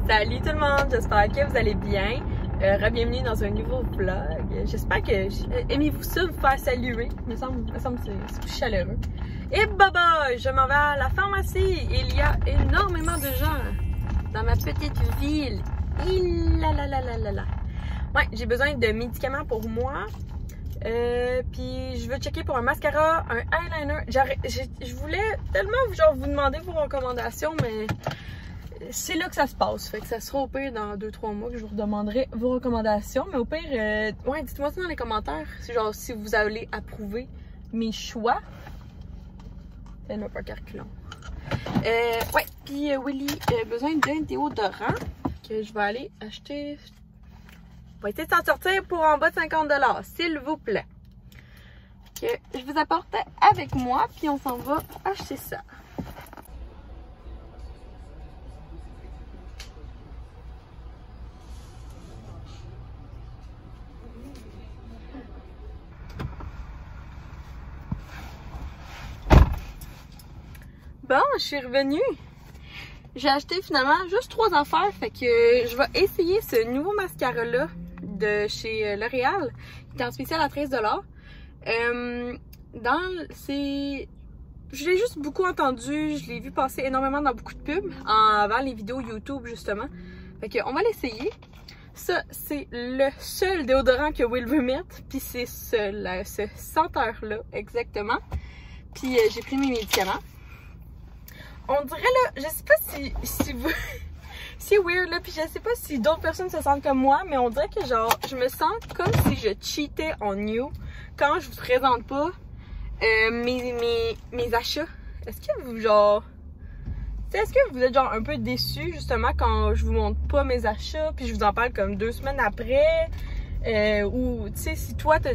Salut tout le monde, j'espère que vous allez bien. Bienvenue dans un nouveau vlog. J'espère que aimez-vous ça, vous faire saluer. Il me semble que c'est plus chaleureux. Et baba, je m'en vais à la pharmacie. Il y a énormément de gens dans ma petite ville. Ouais, j'ai besoin de médicaments pour moi. Puis je veux checker pour un mascara, un eyeliner. Je voulais tellement genre vous demander vos recommandations, mais c'est là que ça se passe. Fait que ça sera au pire dans 2-3 mois que je vous redemanderai vos recommandations. Mais au pire, ouais, dites-moi ça dans les commentaires. Genre si vous allez approuver mes choix. Faites-moi pas calculant. Ouais, puis Willy a besoin d'un déodorant que je vais aller acheter. On va essayer de s'en sortir pour en bas de 50 $, s'il vous plaît. Que je vous apporte avec moi, puis on s'en va acheter ça. Bon, je suis revenue. J'ai acheté finalement juste 3 affaires, fait que je vais essayer ce nouveau mascara-là de chez L'Oréal. Il est en spécial à 13 $. Je l'ai juste beaucoup entendu, je l'ai vu passer énormément dans beaucoup de pubs avant les vidéos YouTube justement. Fait que on va l'essayer. Ça, c'est le seul déodorant que Will veut mettre, puis c'est ce senteur-là exactement. Puis j'ai pris mes médicaments. On dirait là, je sais pas si vous... c'est weird là, puis je sais pas si d'autres personnes se sentent comme moi, mais on dirait que genre, je me sens comme si je cheatais on you quand je vous présente pas mes achats. Est-ce que vous genre... est-ce que vous êtes genre un peu déçus justement quand je vous montre pas mes achats, puis je vous en parle comme 2 semaines après? Ou tu sais, si toi t'as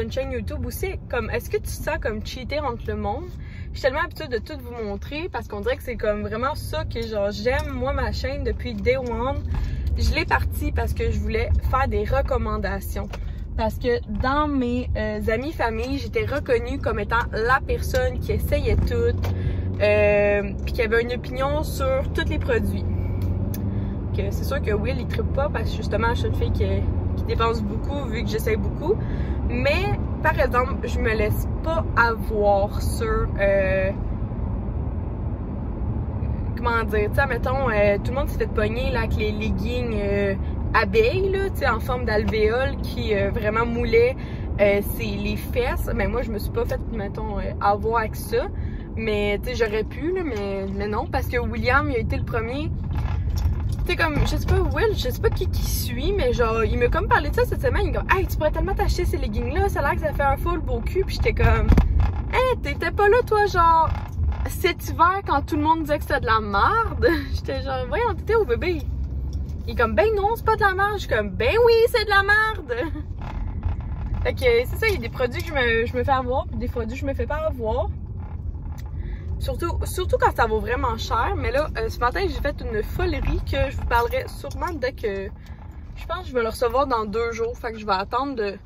une chaîne YouTube aussi, comme est-ce que tu te sens comme cheater entre le monde? Je suis tellement habituée de tout vous montrer parce qu'on dirait que c'est comme vraiment ça que genre j'aime moi ma chaîne depuis day one. Je l'ai partie parce que je voulais faire des recommandations. Parce que dans mes amis familles, j'étais reconnue comme étant la personne qui essayait tout, puis qui avait une opinion sur tous les produits. Que c'est sûr que Will il trippe pas parce que justement je suis une fille qui dépense beaucoup vu que j'essaye beaucoup. Mais par exemple, je me laisse pas avoir sur comment dire, tu sais, mettons, tout le monde s'est fait pogner là, avec les leggings abeilles, là, tu sais, en forme d'alvéole qui vraiment moulaient les fesses. Mais moi, je me suis pas fait, mettons, avoir avec ça. Mais, tu sais, j'aurais pu, là, mais non, parce que William, il a été le premier. Tu sais, comme, je sais pas, Will, je sais pas qui suit, mais genre, il m'a comme parlé de ça cette semaine. Il m'a dit, hey, tu pourrais tellement t'acheter ces leggings-là, ça a l'air que ça fait un full beau cul. Puis j'étais comme, hey, t'étais pas là, toi, genre, cet hiver, quand tout le monde disait que c'était de la merde. J'étais genre, voyons, t'étais où, bébé? Il est comme, ben non, c'est pas de la merde. Je suis comme, ben oui, c'est de la merde. Fait que c'est ça, il y a des produits que je me fais avoir, puis des produits que je me fais pas avoir. Surtout quand ça vaut vraiment cher. Mais là, ce matin, j'ai fait une folerie que je vous parlerai sûrement dès que... Je pense que je vais le recevoir dans 2 jours. Fait que je vais attendre de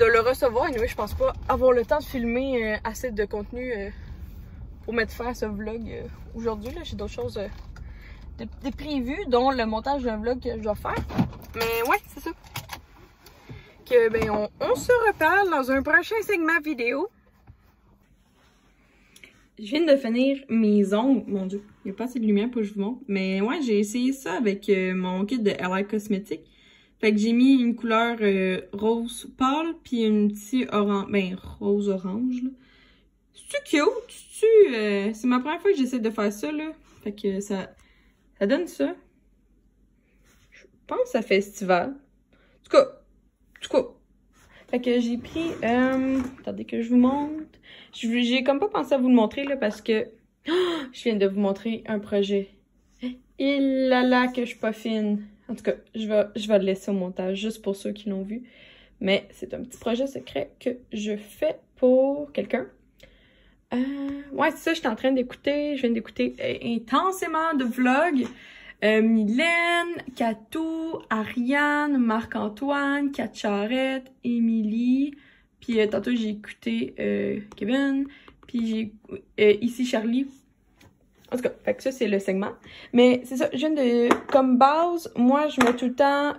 le recevoir. Et je pense pas avoir le temps de filmer assez de contenu pour mettre fin à ce vlog aujourd'hui. J'ai d'autres choses de prévues, dont le montage d'un vlog que je dois faire. Mais ouais, c'est ça. Que ben on se reparle dans un prochain segment vidéo. Je viens de finir mes ongles. Mon Dieu, il n'y a pas assez de lumière pour que je vous montre. Mais ouais, j'ai essayé ça avec mon kit de LA Cosmetics. Fait que j'ai mis une couleur rose pâle, puis une petite orange, ben rose-orange, là. C'est cute? C'est ma première fois que j'essaie de faire ça, là. Fait que ça donne ça. Je pense que ça fait estival. En tout cas. Fait que j'ai pris... attendez que je vous montre. J'ai comme pas pensé à vous le montrer, là, parce que... Oh, je viens de vous montrer un projet. Il là que je suis pas fine. En tout cas, je vais le laisser au montage, juste pour ceux qui l'ont vu. Mais c'est un petit projet secret que je fais pour quelqu'un. Ouais, c'est ça, j'étais en train d'écouter. Je viens d'écouter intensément de vlogs. Mylène, Katou, Ariane, Marc-Antoine, Kat Charette, Émilie. Puis tantôt j'ai écouté Kevin. Puis j'ai ici Charlie. En En tout cas, fait que ça, c'est le segment. Mais c'est ça, je viens de... Comme base, moi, je mets tout le temps...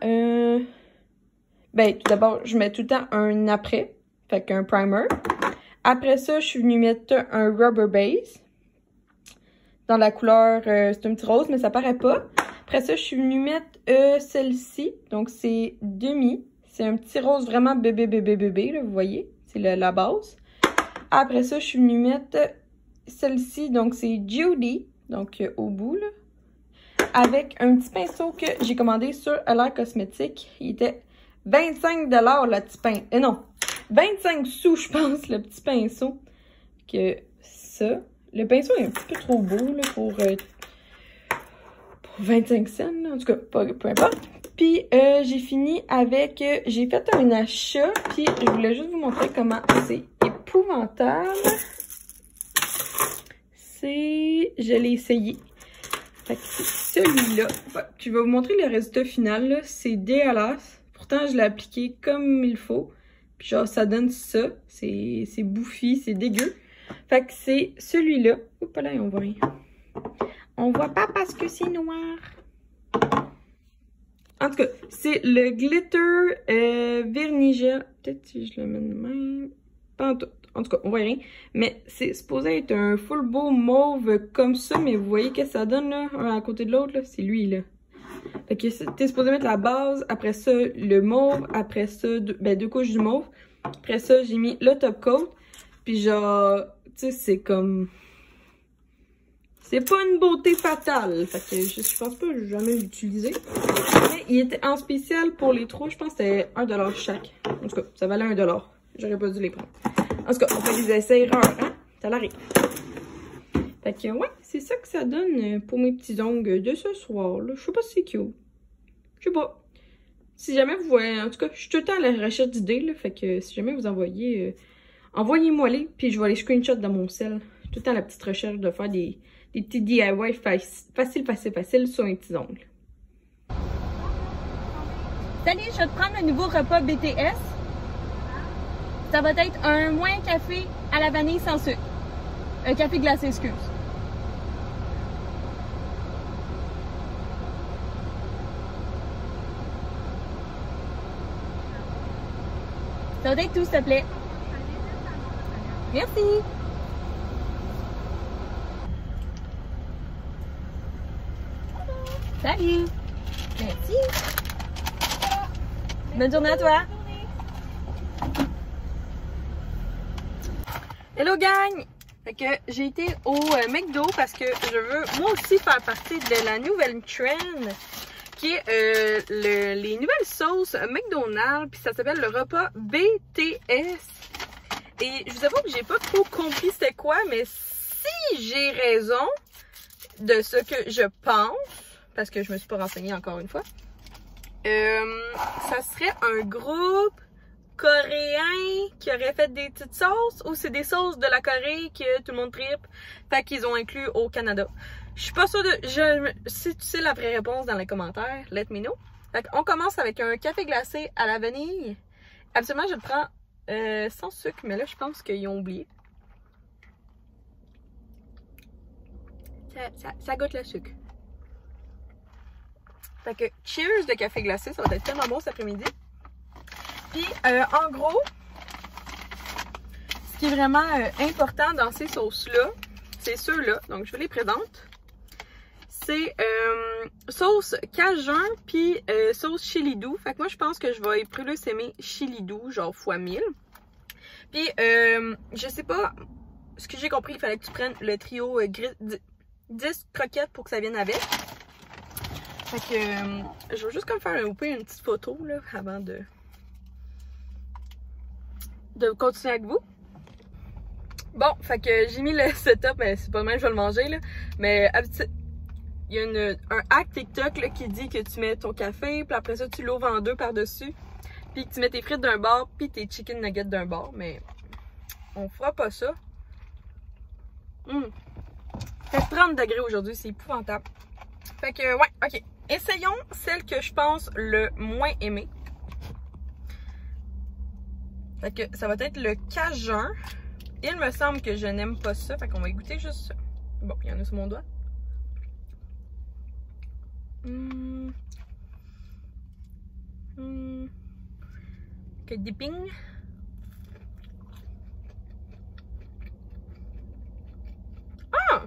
Ben, tout d'abord, je mets tout le temps un après. Fait qu'un primer. Après ça, je suis venue mettre un rubber base. Dans la couleur... c'est un petit rose, mais ça paraît pas. Après ça, je suis venue mettre celle-ci. Donc, c'est demi. C'est un petit rose vraiment bébé, là, vous voyez. C'est la base. Après ça, je suis venue mettre celle-ci. Donc, c'est Judy. Donc, au bout, là. Avec un petit pinceau que j'ai commandé sur Allure Cosmétique. Il était 25 $ le petit pinceau. Non, 25 sous, je pense, le petit pinceau. Que ça. Le pinceau est un petit peu trop beau, là, pour 25 cents, là. En tout cas, peu importe. Puis, j'ai fini avec... j'ai fait un achat, puis je voulais juste vous montrer comment c'est épouvantable. Je l'ai essayé. Fait que c'est celui-là. Je vais vous montrer le résultat final, là. C'est dégueulasse. Pourtant, je l'ai appliqué comme il faut. Puis genre, ça donne ça. C'est bouffi, c'est dégueu. Fait que c'est celui-là. Oups là, on voit rien. On voit pas parce que c'est noir. En tout cas, c'est le Glitter Vernigel. Peut-être si je le mets de même. Pas en tout. En tout cas, on voit rien. Mais c'est supposé être un full beau mauve comme ça. Mais vous voyez qu'est-ce que ça donne, là, un à côté de l'autre, là? C'est lui, là. Fait que t'es supposé mettre la base. Après ça, le mauve. Après ça, deux couches du mauve. Après ça, j'ai mis le top coat. Puis genre, tu sais, c'est comme... C'est pas une beauté fatale. Fait que je pense pas que j'ai jamais l'utiliser. Mais il était en spécial pour les trous. Je pense que c'était 1 $ chaque. En tout cas, ça valait 1 $. J'aurais pas dû les prendre. En tout cas, on fait des essais erreurs, hein? Ça l'arrive. Fait que, ouais, c'est ça que ça donne pour mes petits ongles de ce soir, là. Je sais pas si c'est cute. Je sais pas. Si jamais vous voyez... En tout cas, je suis tout le temps à la recherche d'idées, là. Fait que si jamais vous envoyez... envoyez-moi-les, puis je vais les screenshot dans mon cell. Tout le temps à la petite recherche de faire des petits DIY facile sur mes petits ongles. Salut, je vais te prendre le nouveau repas BTS. Ça va être un moins café à la vanille sans sucre. Un café glacé, excuse. Ça va être tout, s'il te plaît. Merci. Salut. Merci. Bonne journée à toi. Hello gang! Fait que j'ai été au McDo parce que je veux moi aussi faire partie de la nouvelle trend qui est les nouvelles sauces McDonald's, puis ça s'appelle le repas BTS. Et je vous avoue que j'ai pas trop compris c'était quoi, mais si j'ai raison de ce que je pense, parce que je me suis pas renseignée encore une fois, ça serait un groupe coréen qui aurait fait des petites sauces, ou c'est des sauces de la Corée que tout le monde tripe, fait qu'ils ont inclus au Canada. Je suis pas sûre de... si tu sais la vraie réponse dans les commentaires, let me know. Fait qu'on commence avec un café glacé à la vanille. Absolument, je le prends sans sucre, mais là, je pense qu'ils ont oublié. Ça goûte le sucre. Fait que, cheers de café glacé, ça va être tellement bon cet après-midi. Puis, en gros, ce qui est vraiment important dans ces sauces-là, c'est ceux-là. Donc, je vous les présente. C'est sauce cajun, puis sauce chili doux. Fait que moi, je pense que je vais plus aimer chili doux, genre x1000. Puis, je sais pas, ce que j'ai compris, il fallait que tu prennes le trio 10 croquettes pour que ça vienne avec. Fait que, je vais juste comme faire une petite photo, là, avant de continuer avec vous. Bon, fait que j'ai mis le setup, mais c'est pas le même, je vais le manger, là. Mais, il y a un hack TikTok, là, qui dit que tu mets ton café, puis après ça, tu l'ouvres en deux par-dessus, puis que tu mets tes frites d'un bord, puis tes chicken nuggets d'un bord, mais on fera pas ça. Fait 30 degrés aujourd'hui, c'est épouvantable. Fait que, ouais, ok. Essayons celle que je pense le moins aimée. Fait que ça va être le cajun. Il me semble que je n'aime pas ça, fait qu'on va goûter juste ça. Bon, il y en a sur mon doigt. Cake dipping. Ah!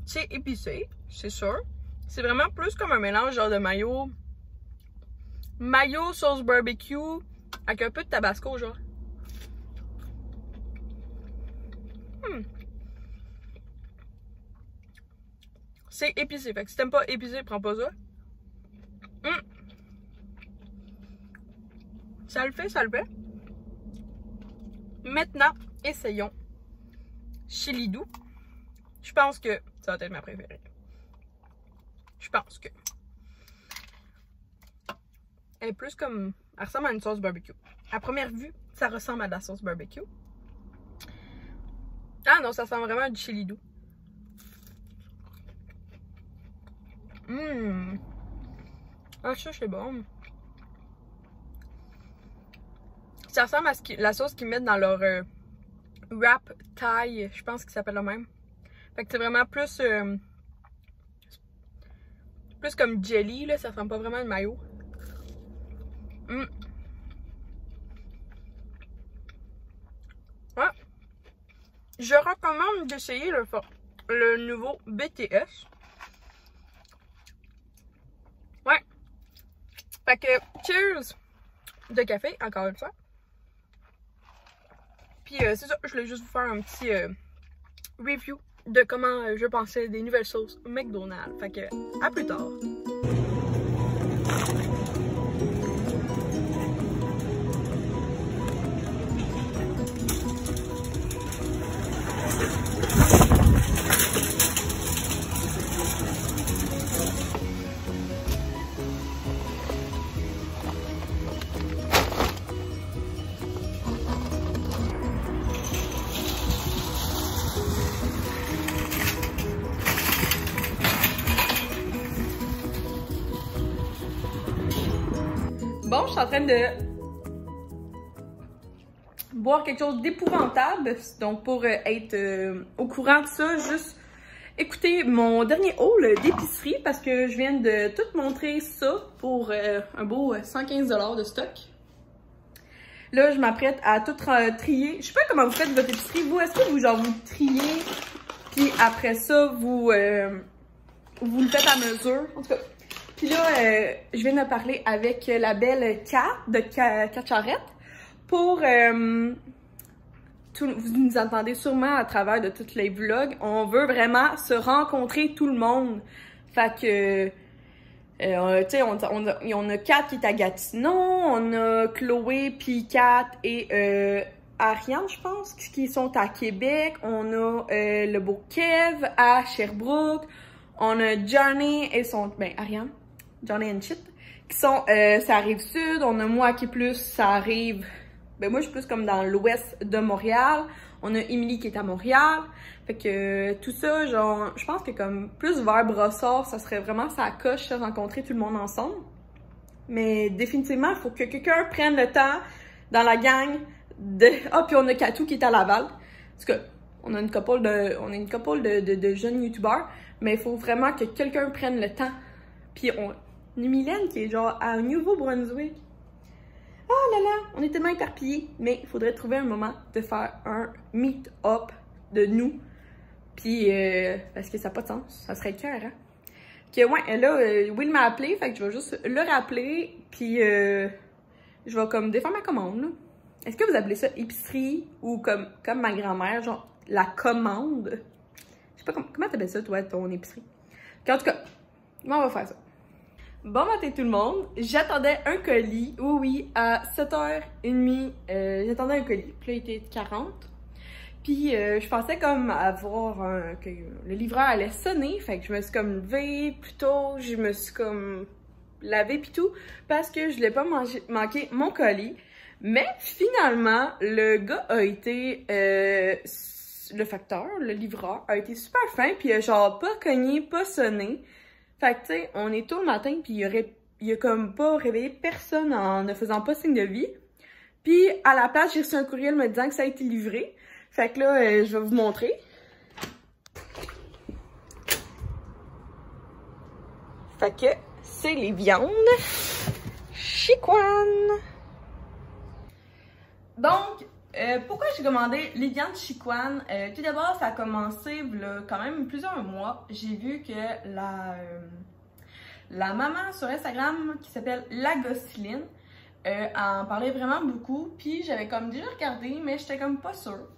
C'est épicé, c'est sûr. C'est vraiment plus comme un mélange genre de mayo. Mayo, sauce barbecue, avec un peu de tabasco, genre. C'est épicé, fait que si t'aimes pas épicé, prends pas ça. Ça le fait, ça le fait. Maintenant, essayons chili doux. Je pense que ça va être ma préférée. Je pense que. Elle est plus comme... Elle ressemble à une sauce barbecue. À première vue, ça ressemble à de la sauce barbecue. Ah non, ça sent vraiment du chili doux. Ah, ça, c'est bon. Ça ressemble à la sauce qu'ils mettent dans leur wrap Thai. Je pense qu'il s'appelle le même. Fait que c'est vraiment plus... plus comme jelly, là. Ça ressemble pas vraiment à une mayo. Ouais. Je recommande d'essayer le nouveau BTS. Ouais. Fait que, cheers de café, encore une fois. Puis c'est ça, je voulais juste vous faire un petit review de comment je pensais des nouvelles sauces McDonald's. Fait que, à plus tard. Bon, je suis en train de boire quelque chose d'épouvantable. Donc, pour être au courant de ça, juste écoutez mon dernier haul d'épicerie parce que je viens de tout montrer ça pour un beau 115$ de stock. Là, je m'apprête à tout trier. Je sais pas comment vous faites votre épicerie. Vous, est-ce que vous triez, puis après ça, vous le faites à mesure? En tout cas. Puis là, je viens de parler avec la belle Kat de Kat Charrette pour... vous nous entendez sûrement à travers de tous les vlogs. On veut vraiment se rencontrer tout le monde. Fait que... tu sais, on a Kat qui est à Gatineau, on a Chloé, puis Kat et Ariane, je pense, qui sont à Québec. On a le beau Kev à Sherbrooke. On a Johnny et son... Ben, Ariane. Johnny and Shit, qui sont, ça arrive sud, on a moi qui est plus, ça arrive, ben moi je suis plus comme dans l'ouest de Montréal, on a Émilie qui est à Montréal, fait que tout ça, genre, je pense que comme plus vers Brossard, ça serait vraiment ça coche de rencontrer tout le monde ensemble, mais définitivement, il faut que quelqu'un prenne le temps dans la gang de, puis on a Katou qui est à Laval, parce que on a une couple de jeunes youtubeurs, mais il faut vraiment que quelqu'un prenne le temps, puis on a Mylène qui est genre à Nouveau-Brunswick. Oh là là, on est tellement éparpillés. Mais il faudrait trouver un moment de faire un meet-up de nous. Puis, parce que ça n'a pas de sens. Ça serait le cœur, hein. Que ouais, là, Will m'a appelé, fait que je vais juste le rappeler. Puis, je vais comme défaire ma commande, Est-ce que vous appelez ça épicerie ou comme ma grand-mère, genre la commande? Je sais pas comment t'appelles ça, toi, ton épicerie. En tout cas, on va faire ça. Bon matin tout le monde, j'attendais un colis, oui, à 7h30, j'attendais un colis, puis là il était 40, puis je pensais comme avoir que le livreur allait sonner, fait que je me suis comme levée plus tôt, je me suis comme lavée pis tout, parce que je voulais pas manquer mon colis, mais finalement, le gars a été, le facteur, le livreur, a été super fin, puis genre pas cogné, pas sonné. Fait que, tu sais, on est tôt le matin, puis il a comme pas réveillé personne en ne faisant pas signe de vie. Puis, à la place, j'ai reçu un courriel me disant que ça a été livré. Fait que là, je vais vous montrer. Fait que c'est les viandes Chiquan. Donc, pourquoi j'ai commandé les viandes Chiquan? Tout d'abord, ça a commencé là, quand même plusieurs mois. J'ai vu que la maman sur Instagram qui s'appelle La Gosseline en parlait vraiment beaucoup. Puis j'avais comme déjà regardé, mais j'étais comme pas sûre.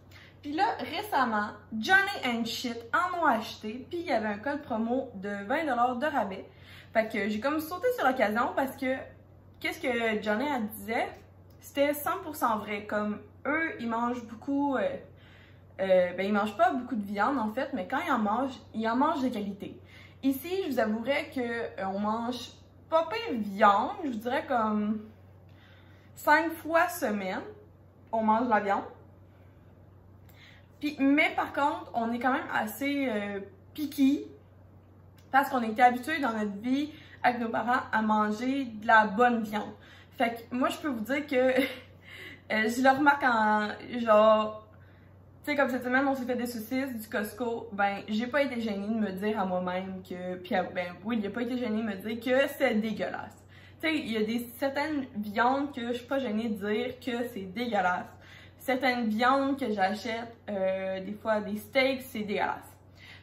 Puis là, récemment, Johnny and Shit en ont acheté. Puis il y avait un code promo de 20$ de rabais. Fait que j'ai comme sauté sur l'occasion parce que qu'est-ce que Johnny elle disait? C'était 100% vrai. Comme eux, ils mangent beaucoup... ils mangent pas beaucoup de viande en fait, mais quand ils en mangent de qualité. Ici, je vous avouerais qu'on mange pas pire viande, je vous dirais comme 5 fois semaine, on mange de la viande. Puis, mais par contre, on est quand même assez picky parce qu'on était habitués dans notre vie avec nos parents à manger de la bonne viande. Fait que moi, je peux vous dire que je le remarque en genre, tu sais, comme cette semaine, on s'est fait des saucisses du Costco. Ben, j'ai pas été gênée de me dire à moi-même que, puis ben oui, il a pas été gêné de me dire que c'est dégueulasse. Tu sais, il y a certaines viandes que je suis pas gênée de dire que c'est dégueulasse. Certaines viandes que j'achète, des fois des steaks, c'est dégueulasse.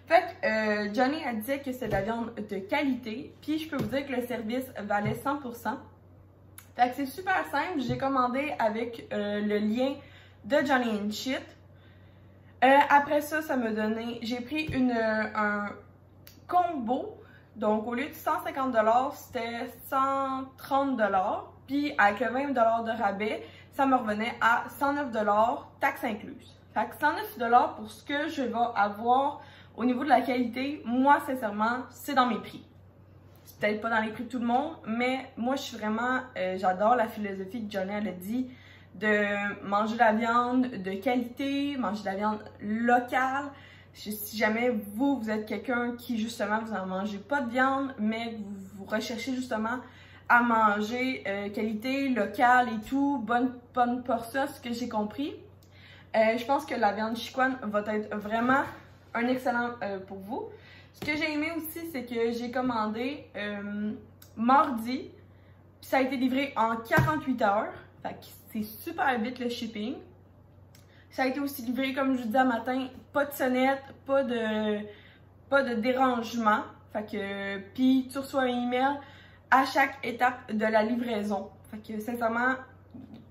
Fait que Johnny a dit que c'est de la viande de qualité, puis je peux vous dire que le service valait 100%. Fait que c'est super simple, j'ai commandé avec le lien de Johnny and Shit. Après ça, ça m'a donné, j'ai pris un combo, donc au lieu de 150$, c'était 130$, puis avec le 20$ de rabais, ça me revenait à 109$, taxes incluses. Fait que 109$ pour ce que je vais avoir au niveau de la qualité, moi, sincèrement, c'est dans mes prix. C'est peut-être pas dans les prix de tout le monde, mais moi, je suis vraiment, j'adore la philosophie que Johnny elle a dit, de manger de la viande de qualité, manger de la viande locale. Si jamais vous êtes quelqu'un qui, justement, vous n'en mangez pas de viande, mais que vous recherchez justement à manger qualité, locale et tout, bonne portion, ce que j'ai compris. Je pense que la viande Chiquan va être vraiment un excellent pour vous. Ce que j'ai aimé aussi, c'est que j'ai commandé mardi, puis ça a été livré en 48 heures. Fait que c'est super vite le shipping. Ça a été aussi livré, comme je vous disais matin, pas de sonnette, pas de dérangement. Fait que, puis tu reçois un email à chaque étape de la livraison. Fait que sincèrement,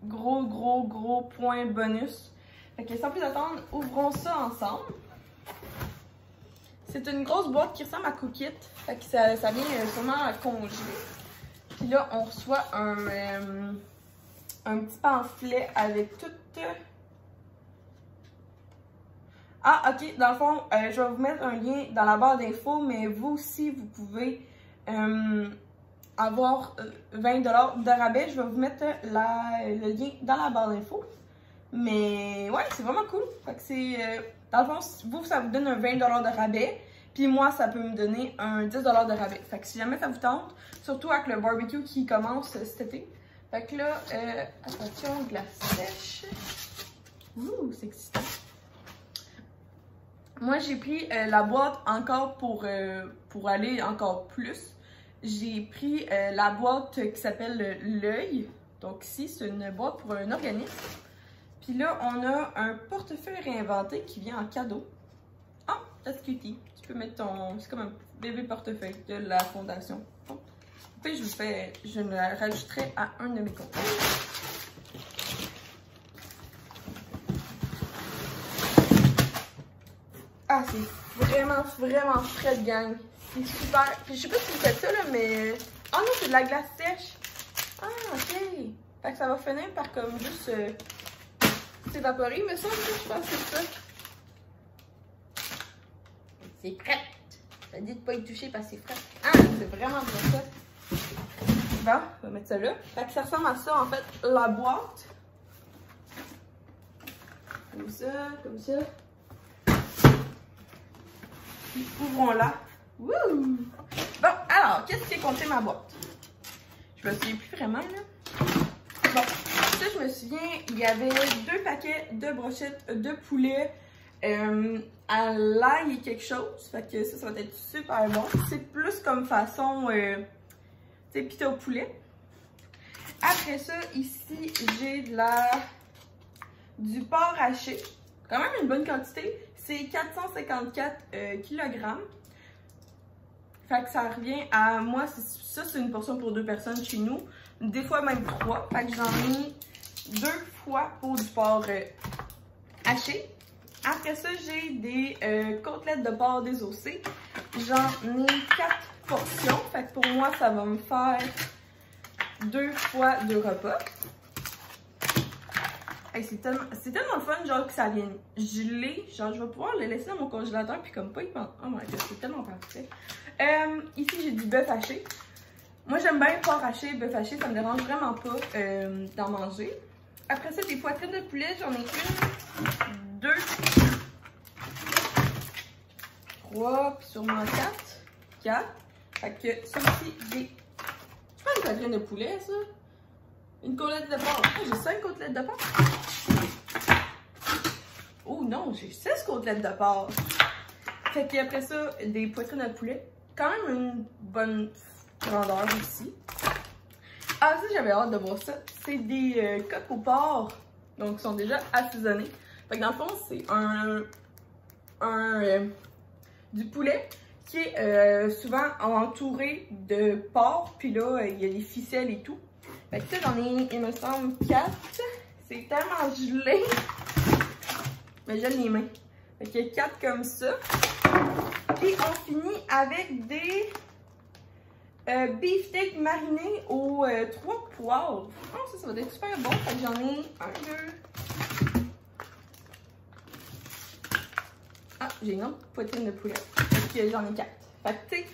gros point bonus. Fait que sans plus attendre, ouvrons ça ensemble. C'est une grosse boîte qui ressemble à Cookit. Fait que ça vient sûrement à congeler. Puis là, on reçoit un petit pamphlet avec tout... Ah, ok, dans le fond, je vais vous mettre un lien dans la barre d'infos, mais vous aussi, vous pouvez avoir 20$ de rabais. Je vais vous mettre le lien dans la barre d'infos. Mais ouais, c'est vraiment cool. Fait que c'est... dans le fond, vous, ça vous donne un 20$ de rabais. Puis moi, ça peut me donner un 10$ de rabais. Fait que si jamais ça vous tente, surtout avec le barbecue qui commence cet été. Fait que là, attention, glace sèche. Ouh, c'est excitant. Moi, j'ai pris la boîte encore pour aller encore plus. J'ai pris la boîte qui s'appelle l'œil. Donc ici, c'est une boîte pour un organisme. Puis là, on a un portefeuille réinventé qui vient en cadeau. Ah, that's cutie. Tu peux mettre ton... C'est comme un bébé portefeuille de la fondation. Bon. Puis je le rajouterai à un de mes comptes. Ah, c'est vraiment très gang. C'est super. Puis je sais pas si vous faites ça là, mais... Oh non, c'est de la glace sèche. Ah, ok. Fait que ça va finir par comme juste s'évaporer, mais ça, je pense que c'est ça. C'est prêt. Ça dit de pas y toucher parce que c'est frais. Ah, c'est vraiment bien ça. Bon, on va mettre ça là. Fait que ça ressemble à ça, en fait, la boîte. Comme ça. Puis ouvrons-la. Wouh! Bon, alors, qu'est-ce qui contient ma boîte? Je me souviens plus vraiment, là. Bon, ça, je me souviens, il y avait 2 paquets de brochettes de poulet. à l'ail et quelque chose. Fait que ça va être super bon. C'est plus comme façon, tu sais, pita au poulet. Après ça, ici, j'ai du porc haché. Quand même une bonne quantité. C'est 454 kg. Fait que ça revient à moi, ça c'est une portion pour 2 personnes chez nous. Des fois même 3. Fait que j'en ai 2 fois pour du porc haché. Après ça, j'ai des côtelettes de porc désossées. J'en ai 4 portions. Fait que pour moi, ça va me faire 2 fois 2 repas. Hey, c'est tellement fun, genre que ça vient geler. Genre, je vais pouvoir le laisser dans mon congélateur, puis comme pas y penser. Oh my god, c'est tellement parfait. Ici, j'ai du bœuf haché. Moi, j'aime bien porc haché, bœuf haché, ça me dérange vraiment pas d'en manger. Après ça, des poitrines de poulet, j'en ai 1, 2, 3, puis sûrement 4. Fait que ça aussi, j'ai. C'est pas une poitrine de poulet, ça? Une côtelette de porc. Oh, j'ai 5 côtelettes de porc. Oh non, j'ai 6 côtelettes de porc. Fait que après ça, des poitrines de poulet. Quand même une bonne grandeur ici. Ah, ça, j'avais hâte de voir ça. C'est des coques au porc. Donc, ils sont déjà assaisonnés. Fait que dans le fond, c'est du poulet qui est souvent entouré de porc. Puis là, il y a des ficelles et tout. Fait que ça, j'en ai, il me semble, 4. C'est tellement gelé. Mais j'ai les mains. Fait qu'il y a 4 comme ça. Puis on finit avec des beefsteaks marinés aux 3 poivres. Oh, ça va être super bon. Fait que j'en ai 1, 2. Ah, j'ai une autre poitrine de poulet. Fait que j'en ai 4. Fait que tu sais,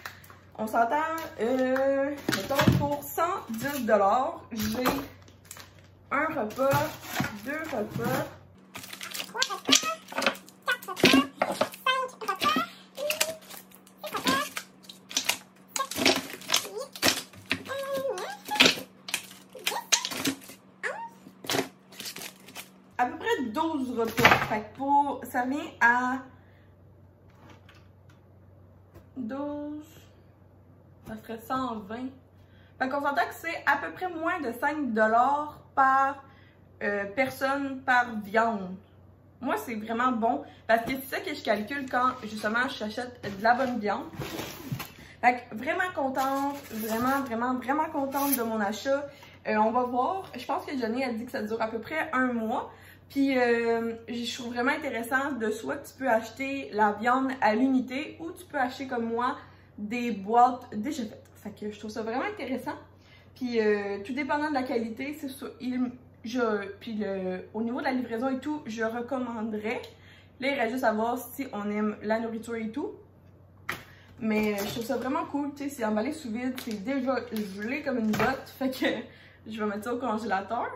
on s'entend, mettons, pour 110 $, j'ai un repas, 2 repas. À peu près 12 repas. Fait que ça vient à 12, ça ferait 120. Fait qu'on s'entend que c'est à peu près moins de 5 $ par personne par viande. Moi, c'est vraiment bon parce que c'est ça que je calcule quand justement j'achète de la bonne viande. Fait que vraiment contente, vraiment contente de mon achat. On va voir. Je pense que Johnny a dit que ça dure à peu près 1 mois. Puis je trouve vraiment intéressant de soit que tu peux acheter la viande à l'unité ou tu peux acheter comme moi des boîtes déjà faites. Fait que je trouve ça vraiment intéressant. Puis tout dépendant de la qualité, c'est sûr, au niveau de la livraison et tout, je recommanderais. Là, il reste juste à voir si on aime la nourriture et tout. Mais je trouve ça vraiment cool, tu sais, c'est emballé sous vide, c'est déjà gelé comme une botte. Fait que je vais mettre ça au congélateur.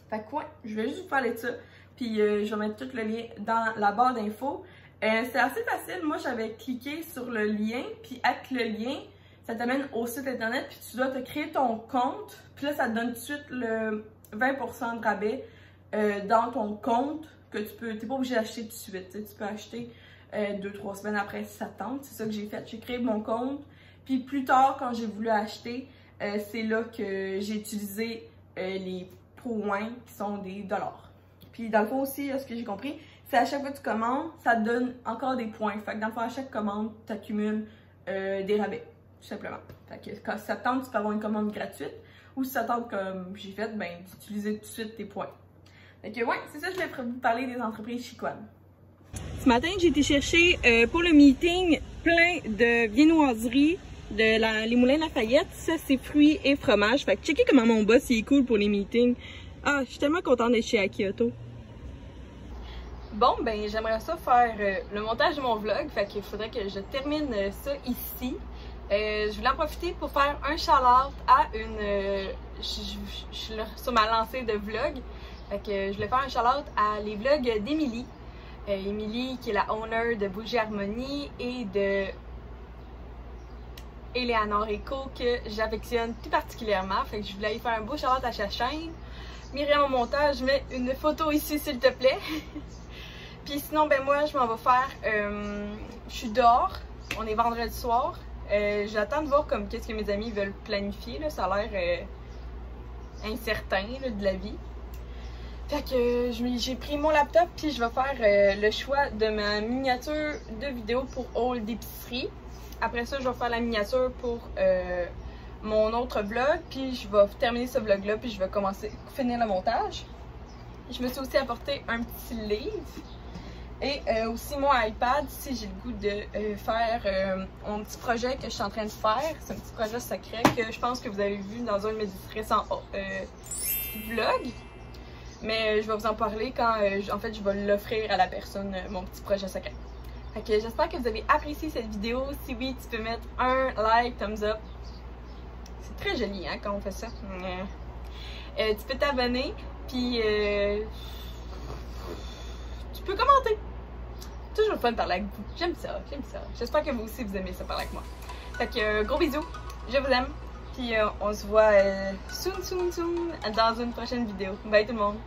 Fait que ouais, je vais juste vous parler de ça. Puis je vais mettre tout le lien dans la barre d'infos. C'est assez facile. Moi, j'avais cliqué sur le lien. Puis avec le lien, ça t'amène au site internet. Puis tu dois te créer ton compte. Puis là, ça te donne tout de suite le 20% de rabais dans ton compte. Que t'es pas obligé d'acheter tout de suite. Tu peux acheter 2-3 semaines après si ça te tente. C'est ça que j'ai fait. J'ai créé mon compte. Puis plus tard, quand j'ai voulu acheter, c'est là que j'ai utilisé les points qui sont des dollars. Puis dans le fond aussi, ce que j'ai compris, c'est à chaque fois que tu commandes, ça te donne encore des points. Fait que dans le fond, à chaque commande, tu accumules des rabais, tout simplement. Fait que quand ça te tente, tu peux avoir une commande gratuite. Ou si ça te tente, comme j'ai fait, ben d'utiliser tout de suite tes points. Fait que ouais, c'est ça, je voulais vous parler des entreprises Chicoine. Ce matin, j'ai été chercher pour le meeting plein de viennoiseries de les Moulins Lafayette. Ça, c'est fruits et fromages. Fait que checker comment mon boss il est cool pour les meetings. Ah, je suis tellement contente d'être chez Akioto. Bon, ben j'aimerais ça faire le montage de mon vlog. Fait qu'il faudrait que je termine ça ici. Je voulais en profiter pour faire un shout-out à une... je suis sur ma lancée de vlog. Fait que je voulais faire un shout-out à les vlogs d'Émilie. Émilie qui est la owner de Bougie Harmonie et de Eleanor Eco que j'affectionne tout particulièrement. Fait que je voulais y faire un beau shout-out à sa chaîne. Myriam au montage, mets une photo ici s'il te plaît. Puis sinon, ben moi, je m'en vais faire... je suis dehors, on est vendredi soir. J'attends de voir comme qu'est-ce que mes amis veulent planifier, là. Ça a l'air incertain là, de la vie. Fait que j'ai pris mon laptop puis je vais faire le choix de ma miniature de vidéo pour haul d'épicerie. Après ça, je vais faire la miniature pour mon autre vlog, puis je vais terminer ce vlog là, puis je vais finir le montage. Je me suis aussi apporté un petit livre et aussi mon iPad si j'ai le goût de faire mon petit projet que je suis en train de faire. C'est un petit projet secret que je pense que vous avez vu dans un de mes récents vlogs. Mais je vais vous en parler quand en fait je vais l'offrir à la personne, mon petit projet secret. Fait que j'espère que vous avez apprécié cette vidéo. Si oui, tu peux mettre un like, thumbs up. C'est très joli hein, quand on fait ça. Tu peux t'abonner, puis tu peux commenter. Toujours fun de parler avec vous. J'aime ça, j'aime ça. J'espère que vous aussi vous aimez ça parler avec moi. Fait que gros bisous, je vous aime. Puis on se voit soon dans une prochaine vidéo. Bye tout le monde!